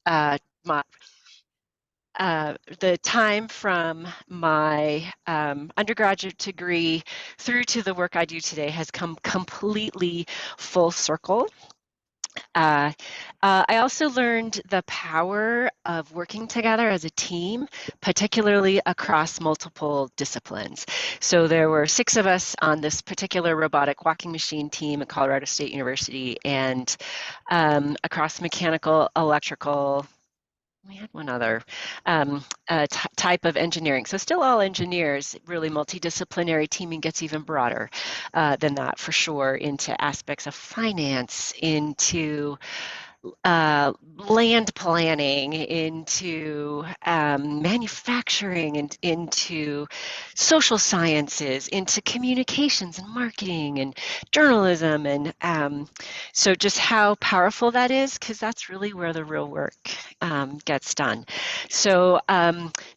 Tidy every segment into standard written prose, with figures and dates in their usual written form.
my the time from my undergraduate degree through to the work I do today has come completely full circle. Uh, I also learned the power of working together as a team, particularly across multiple disciplines. So there were 6 of us on this particular robotic walking machine team at Colorado State University, and across mechanical, electrical, we had one other type of engineering. So still all engineers, really multidisciplinary teaming gets even broader than that for sure, into aspects of finance, into land planning, into manufacturing, and into social sciences, into communications and marketing and journalism. And so just how powerful that is, because that's really where the real work gets done. So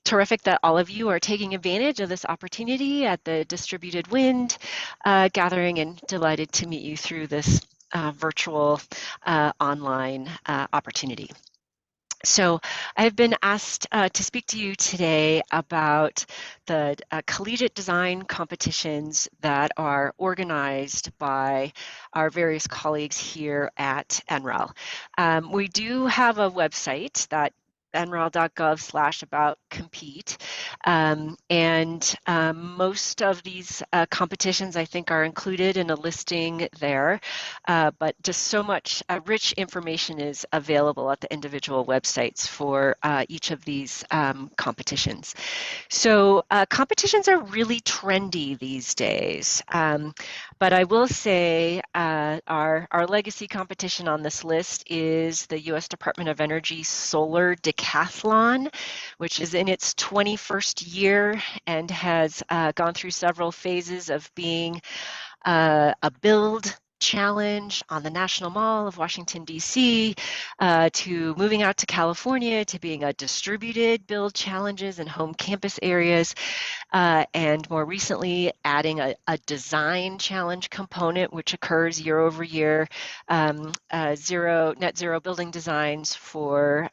terrific that all of you are taking advantage of this opportunity at the Distributed Wind gathering, and delighted to meet you through this virtual online opportunity. So I've been asked to speak to you today about the collegiate design competitions that are organized by our various colleagues here at NREL. We do have a website, that nrel.gov/about-compete. Most of these competitions, I think, are included in a listing there, but just so much rich information is available at the individual websites for each of these competitions. So competitions are really trendy these days. But I will say our legacy competition on this list is the U.S. Department of Energy Solar Decathlon, which is in its 21st year and has gone through several phases of being a build challenge on the National Mall of Washington, D.C., to moving out to California, to being a distributed build challenges in home campus areas, and more recently adding a design challenge component, which occurs year over year, net zero building designs for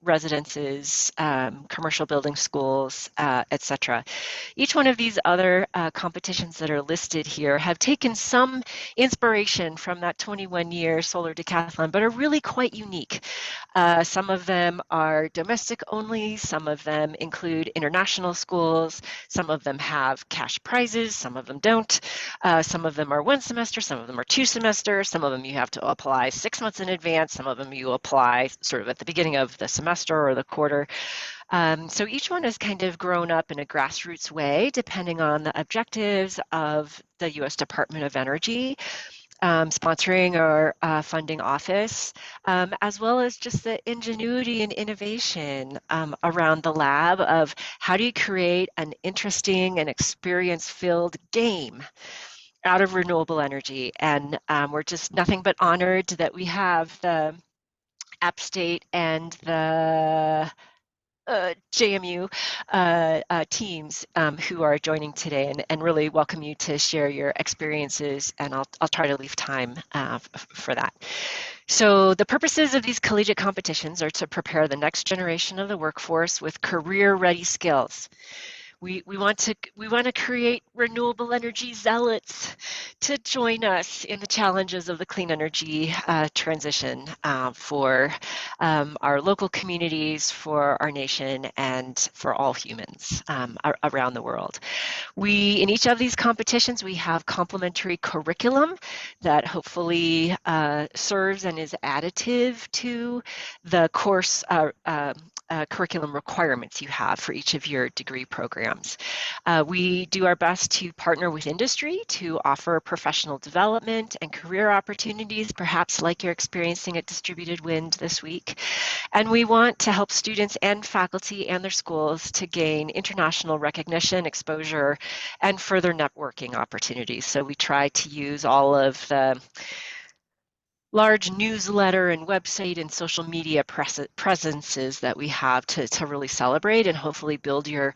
residences, commercial building, schools, etc. Each one of these other competitions that are listed here have taken some inspiration from that 21-year solar decathlon, but are really quite unique. Some of them are domestic only, some of them include international schools, some of them have cash prizes, some of them don't. Some of them are 1 semester, some of them are 2 semesters, some of them you have to apply 6 months in advance, some of them you apply sort of at the beginning of the semester or the quarter. So each one has kind of grown up in a grassroots way, depending on the objectives of the U.S. Department of Energy, sponsoring or funding office, as well as just the ingenuity and innovation around the lab of how do you create an interesting and experience-filled game out of renewable energy. And we're just nothing but honored that we have the App State and the JMU teams who are joining today, and really welcome you to share your experiences, and I'll try to leave time for that. So the purposes of these collegiate competitions are to prepare the next generation of the workforce with career-ready skills. We want to create renewable energy zealots to join us in the challenges of the clean energy transition for our local communities, for our nation, and for all humans around the world. In each of these competitions, we have complementary curriculum that hopefully serves and is additive to the course curriculum requirements you have for each of your degree programs. We do our best to partner with industry to offer professional development and career opportunities, perhaps like you're experiencing at Distributed Wind this week. And we want to help students and faculty and their schools to gain international recognition, exposure, and further networking opportunities. So we try to use all of the large newsletter and website and social media presences that we have to really celebrate and hopefully build your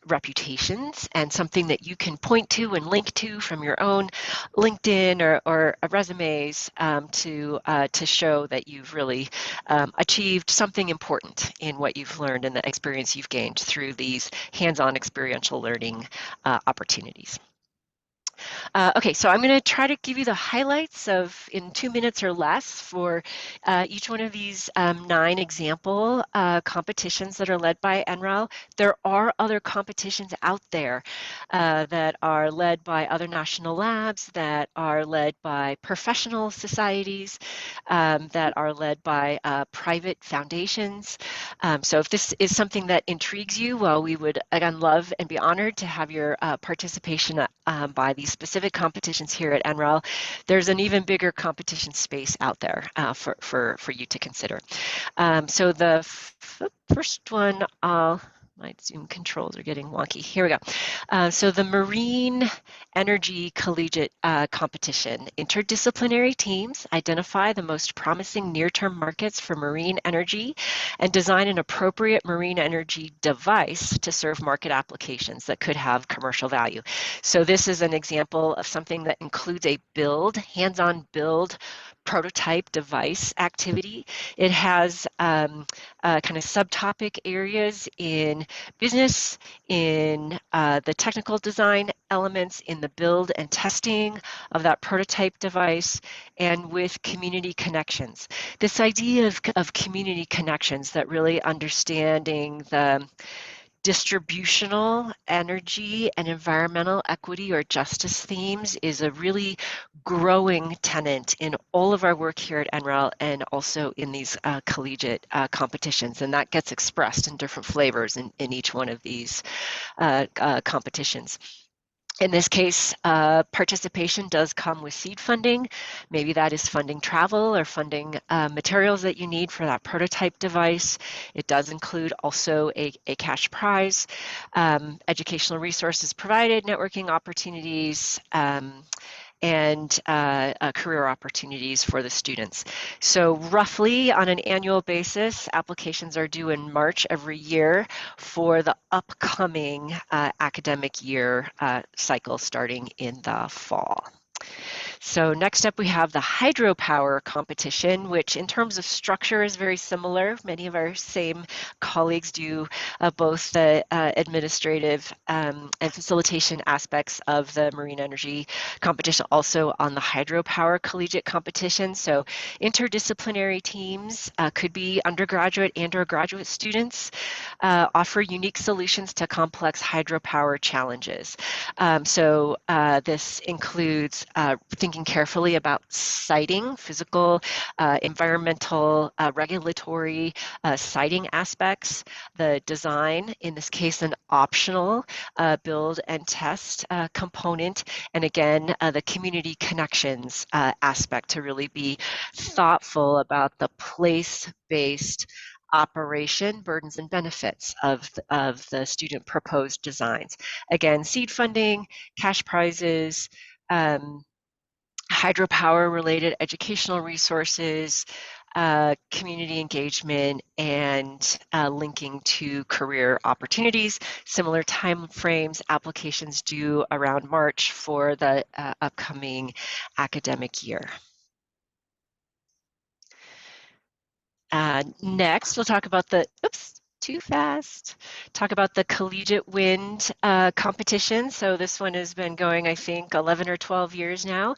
reputations, and something that you can point to and link to from your own LinkedIn or resumes to show that you've really achieved something important in what you've learned and the experience you've gained through these hands-on experiential learning opportunities. Okay, so I'm going to try to give you the highlights of in 2 minutes or less for each one of these 9 example competitions that are led by NREL. There are other competitions out there that are led by other national labs, that are led by professional societies, that are led by private foundations. So if this is something that intrigues you, well, we would again love and be honored to have your participation by these specific competitions here at NREL. There's an even bigger competition space out there for you to consider. So the first one, my Zoom controls are getting wonky. Here we go. So the Marine Energy Collegiate competition. Interdisciplinary teams identify the most promising near-term markets for marine energy and design an appropriate marine energy device to serve market applications that could have commercial value. So this is an example of something that includes a build, hands-on build, prototype device activity. It has kind of subtopic areas in business, in the technical design elements, in the build and testing of that prototype device, and with community connections. This idea of community connections, that really understanding the distributional energy and environmental equity or justice themes, is a really growing tenet in all of our work here at NREL and also in these collegiate competitions. And that gets expressed in different flavors in each one of these competitions. In this case, participation does come with seed funding. Maybe that is funding travel or funding materials that you need for that prototype device. It does include also a cash prize, educational resources provided, networking opportunities, and career opportunities for the students. So roughly on an annual basis, applications are due in March every year for the upcoming academic year cycle starting in the fall. So next up we have the hydropower competition, which in terms of structure is very similar. Many of our same colleagues do both the administrative and facilitation aspects of the marine energy competition, also on the hydropower collegiate competition. So interdisciplinary teams could be undergraduate and or graduate students, offer unique solutions to complex hydropower challenges. So this includes thinking carefully about siting, physical, environmental, regulatory siting aspects, the design, in this case an optional build and test component, and again the community connections aspect, to really be thoughtful about the place-based operation, burdens and benefits of the student proposed designs. Again, seed funding, cash prizes, hydropower related educational resources, community engagement, and linking to career opportunities. Similar time frames, applications due around March for the upcoming academic year. Next, we'll talk about the, oops, too fast. Talk about the Collegiate Wind competition. So this one has been going, I think, 11 or 12 years now.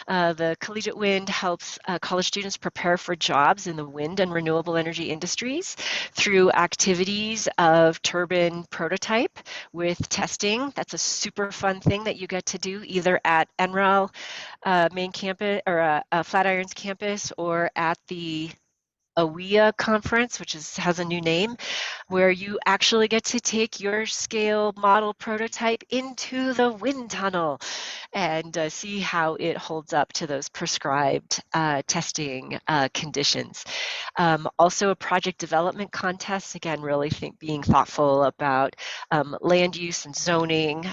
The Collegiate Wind helps college students prepare for jobs in the wind and renewable energy industries through activities of turbine prototype with testing. That's a super fun thing that you get to do either at NREL main campus or Flatirons campus, or at the AWEA conference, which has a new name, where you actually get to take your scale model prototype into the wind tunnel and see how it holds up to those prescribed testing conditions. Also a project development contest, again, really being thoughtful about land use and zoning,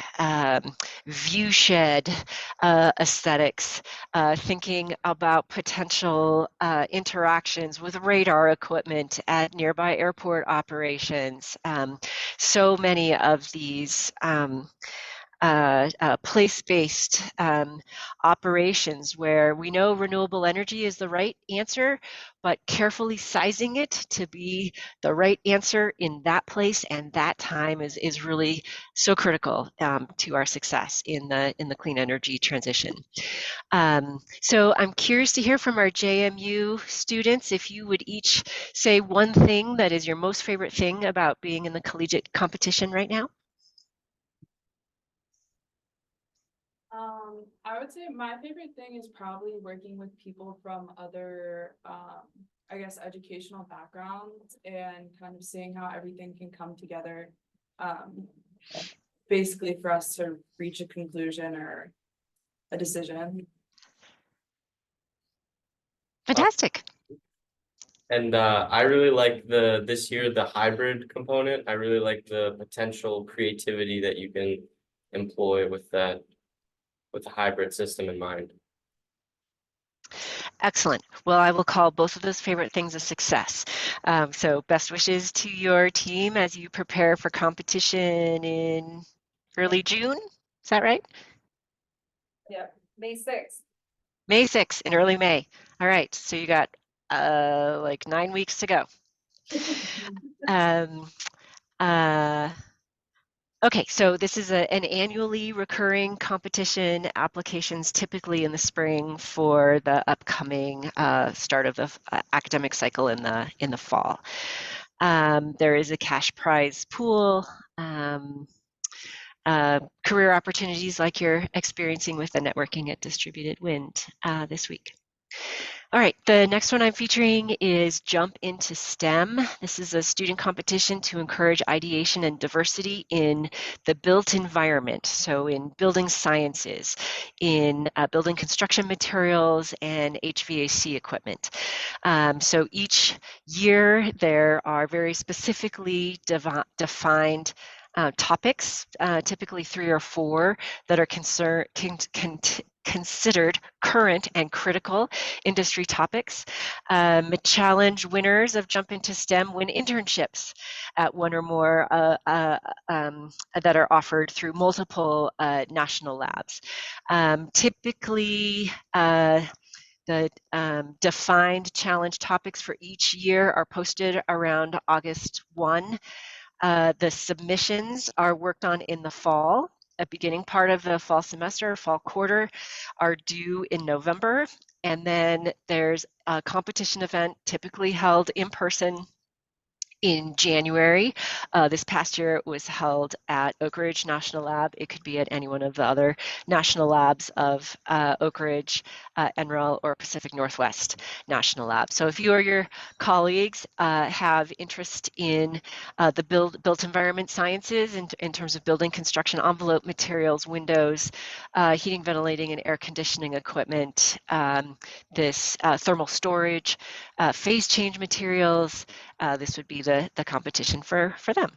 view shed aesthetics, thinking about potential interactions with radar equipment at nearby airport operations. So many of these place-based operations where we know renewable energy is the right answer, but carefully sizing it to be the right answer in that place and that time is really so critical to our success in the clean energy transition. So I'm curious to hear from our JMU students if you would each say one thing that is your most favorite thing about being in the collegiate competition right now. I would say my favorite thing is probably working with people from other, I guess, educational backgrounds and kind of seeing how everything can come together. Basically for us to reach a conclusion or a decision. Fantastic. And I really like this year the hybrid component. I really like the potential creativity that you can employ with the hybrid system in mind. Excellent. Well, I will call both of those favorite things a success. So best wishes to your team as you prepare for competition in early June. Is that right? Yep, May 6th. May 6th in early May. All right. So you got like 9 weeks to go. Um, Okay, so this is an annually recurring competition. Applications typically in the spring for the upcoming start of the academic cycle in the fall. There is a cash prize pool, career opportunities like you're experiencing with the networking at Distributed Wind this week. All right, the next one I'm featuring is Jump into STEM. This is a student competition to encourage ideation and diversity in the built environment. So in building sciences, in building construction materials and HVAC equipment. So each year there are very specifically defined topics, typically 3 or 4, that are considered current and critical industry topics. Challenge winners of Jump into STEM win internships at one or more that are offered through multiple national labs. Typically, the defined challenge topics for each year are posted around August 1. The submissions are worked on in the fall. A beginning part of the fall semester, fall quarter, are due in November. And then there's a competition event typically held in person in January. This past year it was held at Oak Ridge National Lab. It could be at any one of the other national labs of Oak Ridge, NREL, or Pacific Northwest National Lab. So if you or your colleagues have interest in the built environment sciences in terms of building construction envelope materials, windows, heating, ventilating, and air conditioning equipment, this thermal storage, phase change materials, this would be the competition for them.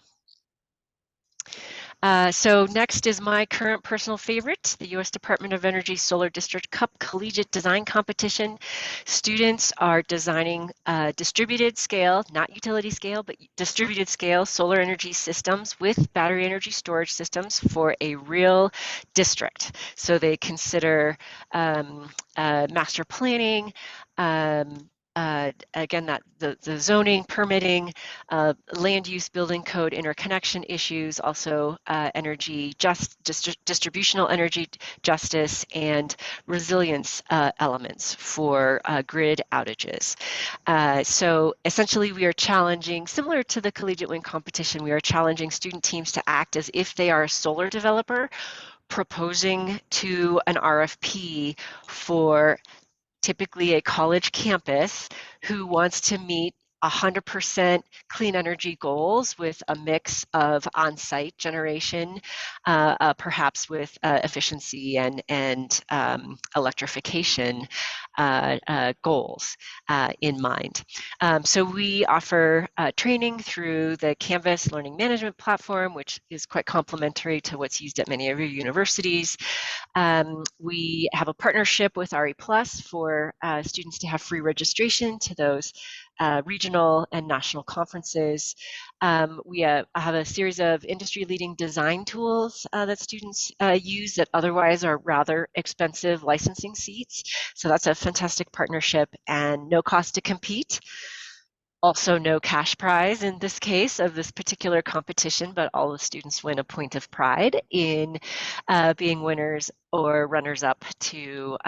So next is my current personal favorite, the U.S. Department of Energy Solar District Cup Collegiate Design Competition. Students are designing distributed scale, not utility scale, but distributed scale solar energy systems with battery energy storage systems for a real district. So they consider master planning, again, the zoning, permitting, land use, building code, interconnection issues, also distributional energy justice, and resilience elements for grid outages. So essentially we are challenging, similar to the Collegiate Wind competition, we are challenging student teams to act as if they are a solar developer proposing to an RFP for typically a college campus, who wants to meet 100% clean energy goals with a mix of on-site generation, perhaps with efficiency and electrification goals in mind. So we offer training through the Canvas learning management platform, which is quite complementary to what's used at many of your universities. We have a partnership with RE Plus for students to have free registration to those regional and national conferences. We have a series of industry-leading design tools that students use that otherwise are rather expensive licensing seats. So that's a fantastic partnership, and no cost to compete. Also no cash prize in this case of this particular competition, but all the students win a point of pride in being winners or runners-up to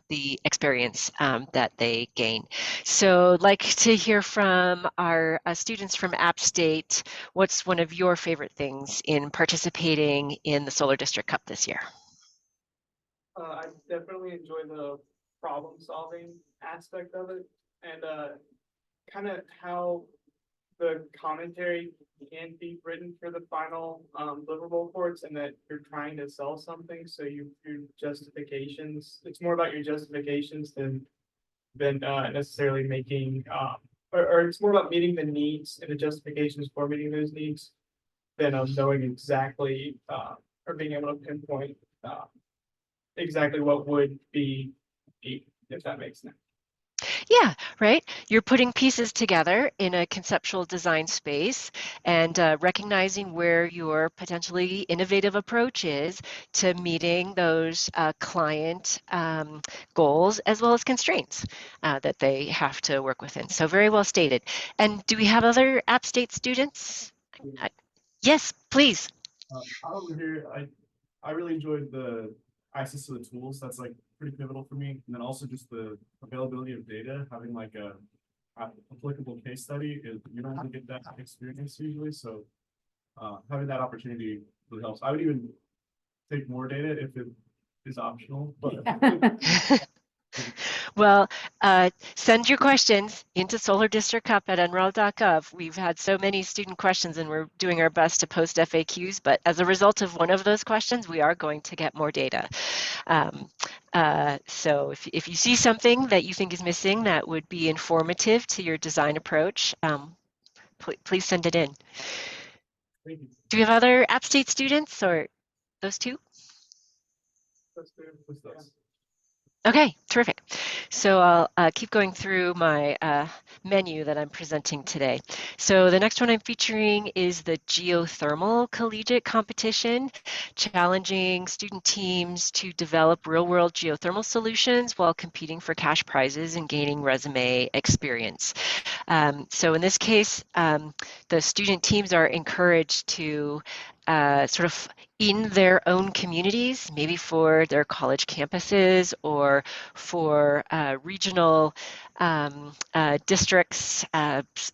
the experience that they gain. So I'd like to hear from our students from App State. What's one of your favorite things in participating in the Solar District Cup this year? I definitely enjoy the problem solving aspect of it, and kind of how the commentary can be written for the final deliverable reports, and that you're trying to sell something, so your justifications, it's more about your justifications than necessarily making or it's more about meeting the needs and the justifications for meeting those needs than knowing exactly or being able to pinpoint exactly what would be needed, if that makes sense. Yeah, right. You're putting pieces together in a conceptual design space and recognizing where your potentially innovative approach is to meeting those client goals as well as constraints that they have to work within. So very well stated. And do we have other App State students? Yes, please. Over here, I really enjoyed the access to the tools. That's like pretty pivotal for me. And then also just the availability of data, having like a applicable case study. You don't really get that experience usually. So having that opportunity really helps. I would even take more data if it is optional. But Well, send your questions into solardistrictcup@nrel.gov. We've had so many student questions and we're doing our best to post FAQs, but as a result of one of those questions, we are going to get more data. So if you see something that you think is missing that would be informative to your design approach, please send it in. Do we have other App State students or those two? Okay, terrific. So I'll keep going through my menu that I'm presenting today. So the next one I'm featuring is the Geothermal Collegiate Competition, challenging student teams to develop real-world geothermal solutions while competing for cash prizes and gaining resume experience. So in this case, the student teams are encouraged to sort of in their own communities, maybe for their college campuses or for regional districts.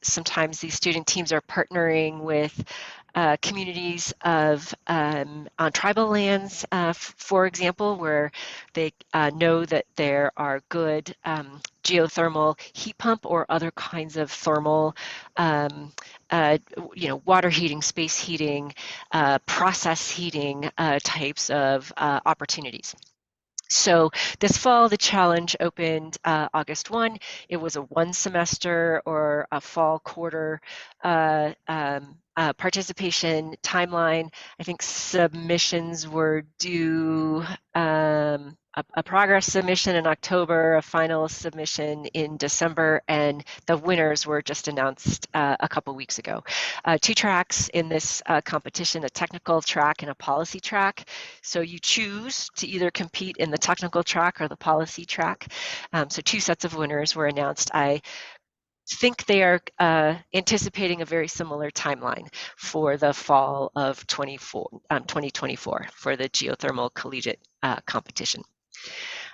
Sometimes these student teams are partnering with communities of on tribal lands, for example, where they know that there are good geothermal heat pump or other kinds of thermal water heating, space heating, process heating types of opportunities. So this fall, the challenge opened August 1. It was a one semester or a fall quarter participation timeline. I think submissions were due a progress submission in October, a final submission in December, and the winners were just announced a couple weeks ago. Two tracks in this competition, a technical track and a policy track. So you choose to either compete in the technical track or the policy track. So two sets of winners were announced. I think they are anticipating a very similar timeline for the fall of 2024 for the geothermal collegiate competition.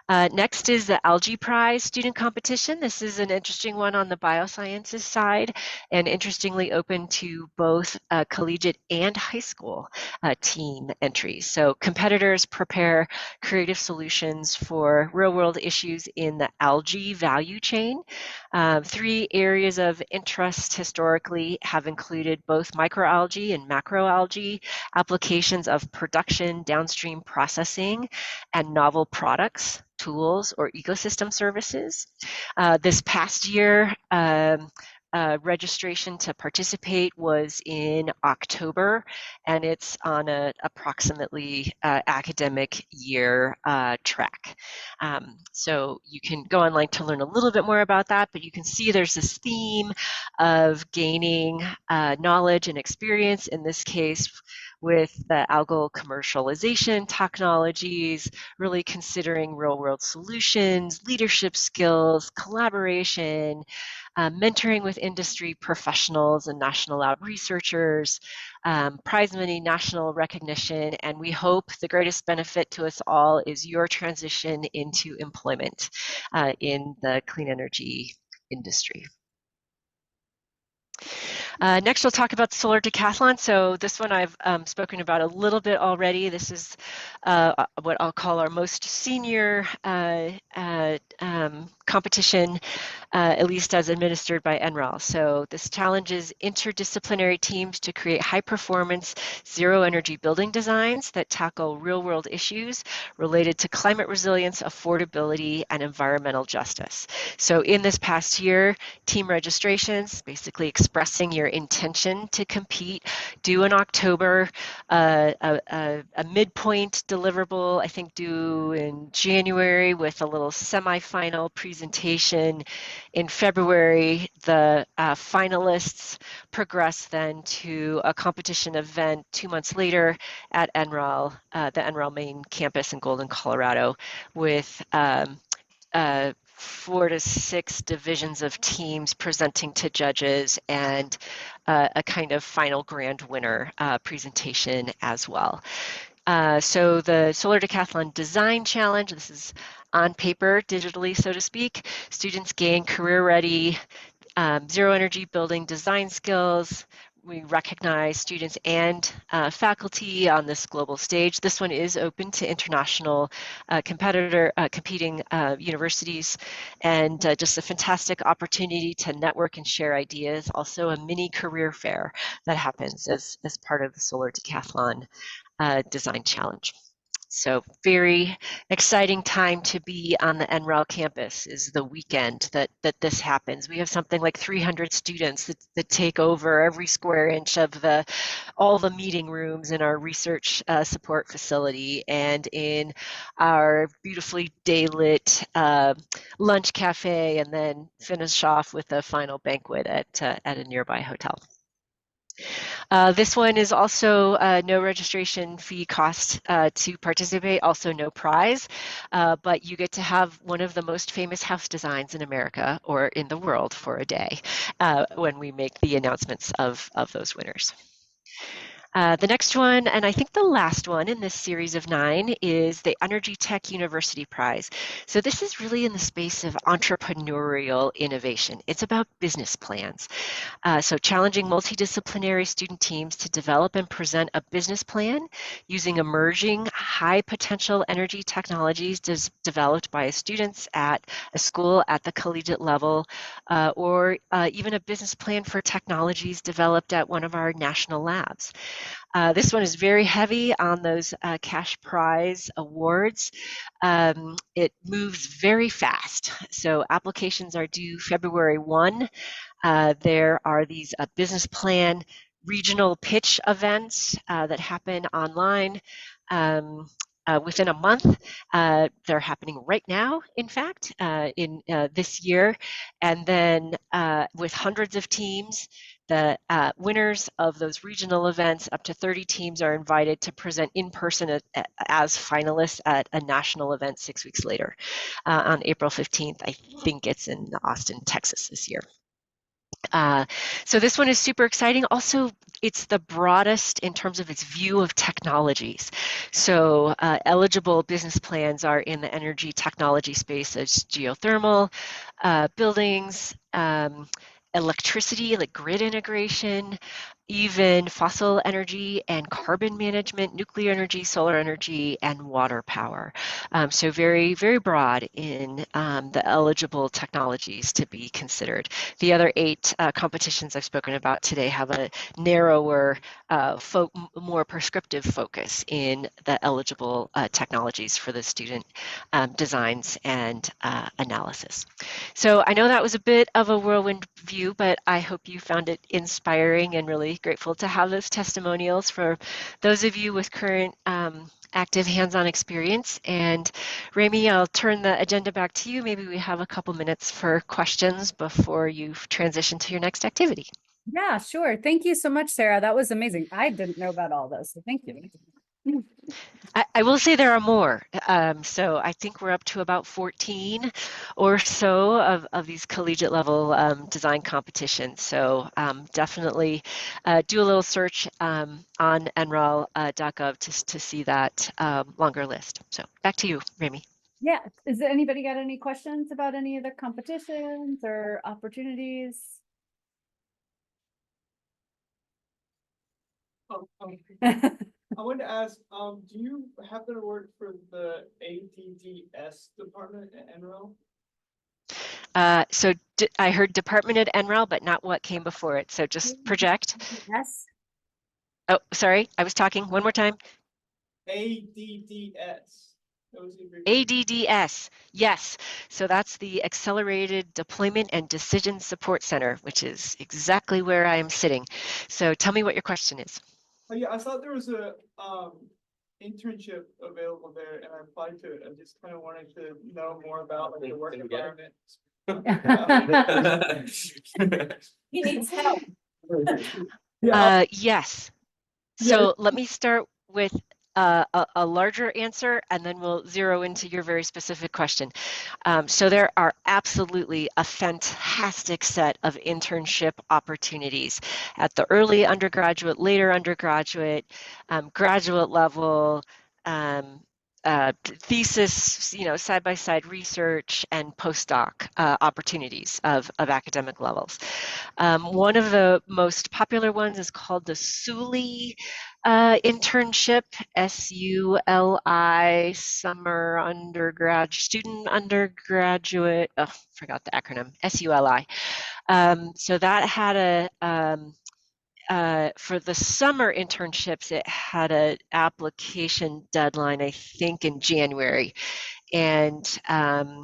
Next is the Algae Prize student competition. This is an interesting one on the biosciences side, and interestingly open to both collegiate and high school team entries. So competitors prepare creative solutions for real-world issues in the algae value chain. 3 areas of interest historically have included both microalgae and macroalgae, applications of production, downstream processing, and novel products, tools, or ecosystem services. This past year, registration to participate was in October, and it's on a approximately academic year track. So you can go online to learn a little bit more about that, but you can see there's this theme of gaining knowledge and experience, in this case with the algal commercialization technologies, really considering real world solutions, leadership skills, collaboration, mentoring with industry professionals and national lab researchers, prize money, national recognition, and we hope the greatest benefit to us all is your transition into employment in the clean energy industry. Next, we'll talk about the solar decathlon. So this one I've spoken about a little bit already. This is what I'll call our most senior competition, at least as administered by NREL. So this challenges interdisciplinary teams to create high-performance, zero-energy building designs that tackle real-world issues related to climate resilience, affordability, and environmental justice. So in this past year, team registrations, basically expressing your intention to compete, due in October, a midpoint deliverable, I think due in January, with a little semifinal presentation in February. The finalists progress then to a competition event 2 months later at NREL, the NREL main campus in Golden, Colorado, with 4 to 6 divisions of teams presenting to judges, and a kind of final grand winner presentation as well. So the Solar Decathlon Design Challenge, this is on paper, digitally, so to speak. Students gain career-ready, zero-energy building design skills. We recognize students and faculty on this global stage. This one is open to international competing universities, and just a fantastic opportunity to network and share ideas. Also a mini career fair that happens as part of the Solar Decathlon Design Challenge. So very exciting time to be on the NREL campus is the weekend that this happens. We have something like 300 students that take over every square inch of all the meeting rooms in our research support facility, and in our beautifully day-lit lunch cafe, and then finish off with a final banquet at a nearby hotel. This one is also no registration fee cost to participate, also no prize, but you get to have one of the most famous house designs in America or in the world for a day when we make the announcements of those winners. The next one, and I think the last one in this series of 9, is the Energy Tech University Prize. So this is really in the space of entrepreneurial innovation. It's about business plans. So challenging multidisciplinary student teams to develop and present a business plan using emerging high potential energy technologies developed by students at a school at the collegiate level, or even a business plan for technologies developed at one of our national labs. This one is very heavy on those cash prize awards. It moves very fast. So applications are due February 1. There are these business plan regional pitch events that happen online within a month. They're happening right now, in fact, in this year. And then with hundreds of teams, the winners of those regional events, up to 30 teams, are invited to present in person as finalists at a national event 6 weeks later on April 15th. I think it's in Austin, Texas this year. So this one is super exciting. Also it's the broadest in terms of its view of technologies. So eligible business plans are in the energy technology space as geothermal, buildings, electricity, like grid integration, even fossil energy and carbon management, nuclear energy, solar energy, and water power. So very, very broad in the eligible technologies to be considered. The other 8 competitions I've spoken about today have a narrower, more prescriptive focus in the eligible technologies for the student designs and analysis. So I know that was a bit of a whirlwind view, but I hope you found it inspiring and really grateful to have those testimonials for those of you with current active hands-on experience. And Rami, I'll turn the agenda back to you. Maybe we have a couple minutes for questions before you transition to your next activity. Yeah, sure. Thank you so much, Sarah. That was amazing. I didn't know about all those, so thank you. I will say there are more. So I think we're up to about 14 or so of these collegiate level design competitions. So definitely do a little search on NREL.gov to see that longer list. So back to you, Rami. Yeah, is there anybody got any questions about any of the competitions or opportunities? I wanted to ask, do you happen to work for the ADDS department at NREL? So I heard department at NREL, but not what came before it. So just project. Yes. Oh, sorry, I was talking one more time. ADDS. ADDS, yes. So that's the Accelerated Deployment and Decision Support Center, which is exactly where I am sitting. So tell me what your question is. Oh yeah, I thought there was a internship available there, and I applied to it. I just kind of wanted to know more about like the work environment. He needs help. Yes. Yeah. So let me start with a larger answer, and then we'll zero into your very specific question. So there are absolutely a fantastic set of internship opportunities at the early undergraduate, later undergraduate, graduate level, thesis, side-by-side research and postdoc opportunities of academic levels. One of the most popular ones is called the SULI internship, SULI, summer student undergraduate, forgot the acronym, SULI. So that had for the summer internships, it had an application deadline, I think, in January. And I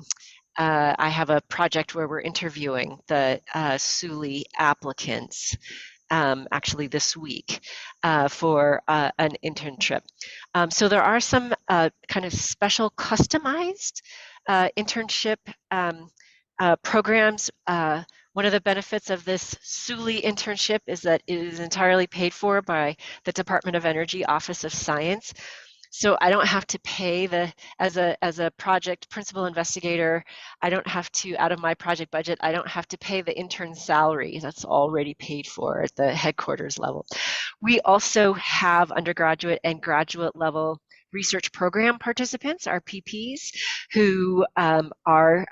have a project where we're interviewing the SULI applicants actually this week for an internship. So there are some kind of special customized internship programs. One of the benefits of this SULI internship is that it is entirely paid for by the Department of Energy Office of Science. So I don't have to pay as a project principal investigator, I don't have to, out of my project budget, I don't have to pay the intern's salary. That's already paid for at the headquarters level. We also have undergraduate and graduate level research program participants, our PPs, who are,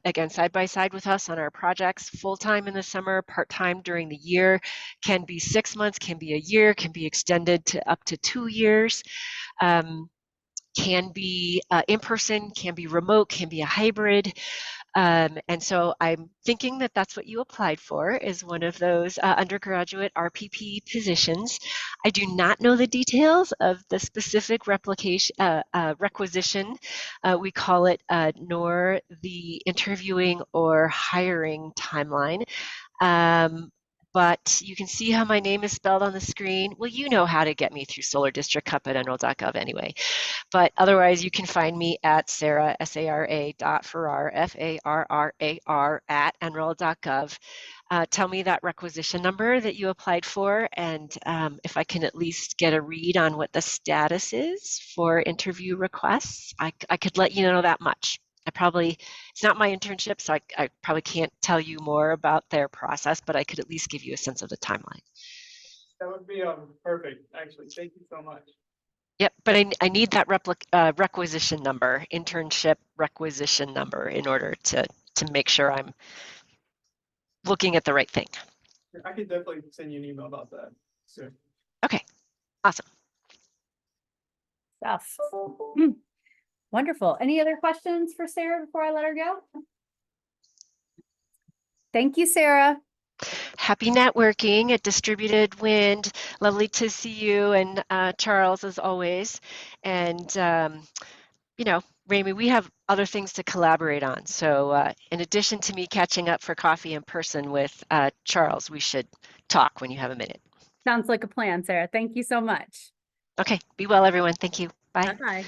again, side by side with us on our projects, full-time in the summer, part-time during the year, can be 6 months, can be a year, can be extended to up to 2 years. Can be in person, can be remote, can be a hybrid. And so I'm thinking that that's what you applied for, is one of those undergraduate RPP positions. I do not know the details of the specific requisition. We call it nor the interviewing or hiring timeline. But you can see how my name is spelled on the screen. Well, you know how to get me through Solar District Cup at NREL.gov anyway. But otherwise, you can find me at Sarah, SARA.Farrar, FARRAR at NREL.gov. Tell me that requisition number that you applied for, and if I can at least get a read on what the status is for interview requests, I could let you know that much. It's not my internship, so I probably can't tell you more about their process, but I could at least give you a sense of the timeline. That would be perfect, actually. Thank you so much. Yep, but I need that requisition number, internship requisition number, in order to make sure I'm looking at the right thing. I could definitely send you an email about that soon. Okay, awesome. Stuff. Wonderful. Any other questions for Sarah before I let her go? Thank you, Sarah. Happy networking at Distributed Wind. Lovely to see you and Charles as always. And you know, Rami, we have other things to collaborate on. So in addition to me catching up for coffee in person with Charles, we should talk when you have a minute. Sounds like a plan, Sarah. Thank you so much. Okay, be well, everyone. Thank you. Bye. Bye-bye.